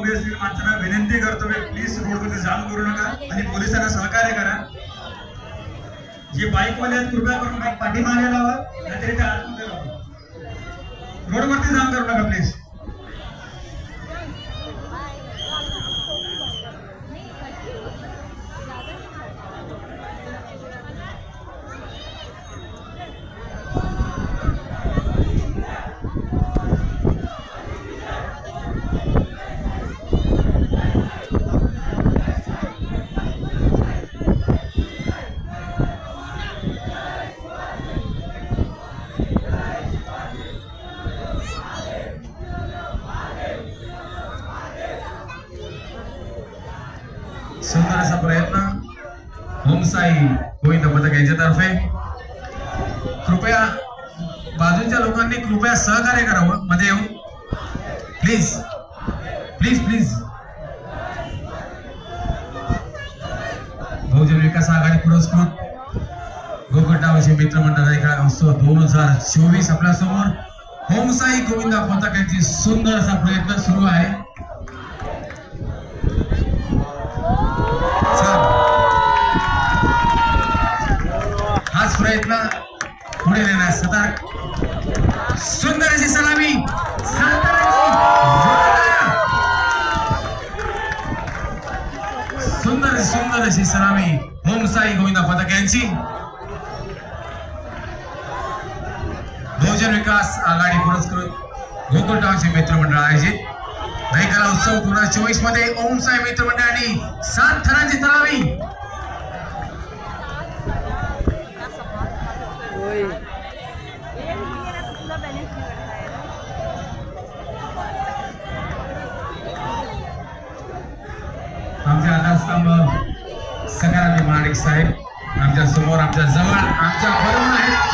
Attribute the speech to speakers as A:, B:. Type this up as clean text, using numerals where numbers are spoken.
A: उभे असलेल्या माणसांना विनंती करतो की प्लीज रोडवरती जाम करू नका आणि पोलिसांना सहकार्य करा। जे बाईकवाले आहेत कृपया करून बाईक पाठीमागे लावा, नाहीतरी त्या आतमध्ये लावा। रोडवरती जाम करू नका प्लीज।
B: सुंदर असा प्रयत्न ओमसाई गोविंद पथक यांच्यातर्फे। कृपया बाजूच्या लोकांनी कृपया सहकार्य करावं मध्ये येऊन, प्लीज प्लीज प्लीज। बहुजन विकास आघाडी पुरस्कृत गोकुळटावशी मित्रमंडळ खेळ उत्सव 2024 आपल्या समोर ओमसाई गोविंद पथक यांची सुंदर असा प्रयत्न सुरू आहे। हाच प्रयत्न पुढे नेण्यास सतर्क। सुंदर अशी सलामी, सुंदर अशी सलामी ओमसाई गोविंद पथक यांची। बहुजन विकास आघाडी पुरस्कृत गोकुळटावशी मित्रमंडळ आयोजित दहीकला उत्सव 2024 मध्ये ओमसाई मित्रमंडळाने 7 थरांची सलामी। आमच्या आधारस्तंभ सकारात्मक माणिक साहेब आमच्या समोर, आमच्या जवळ, आमच्या बरोबर आहेत।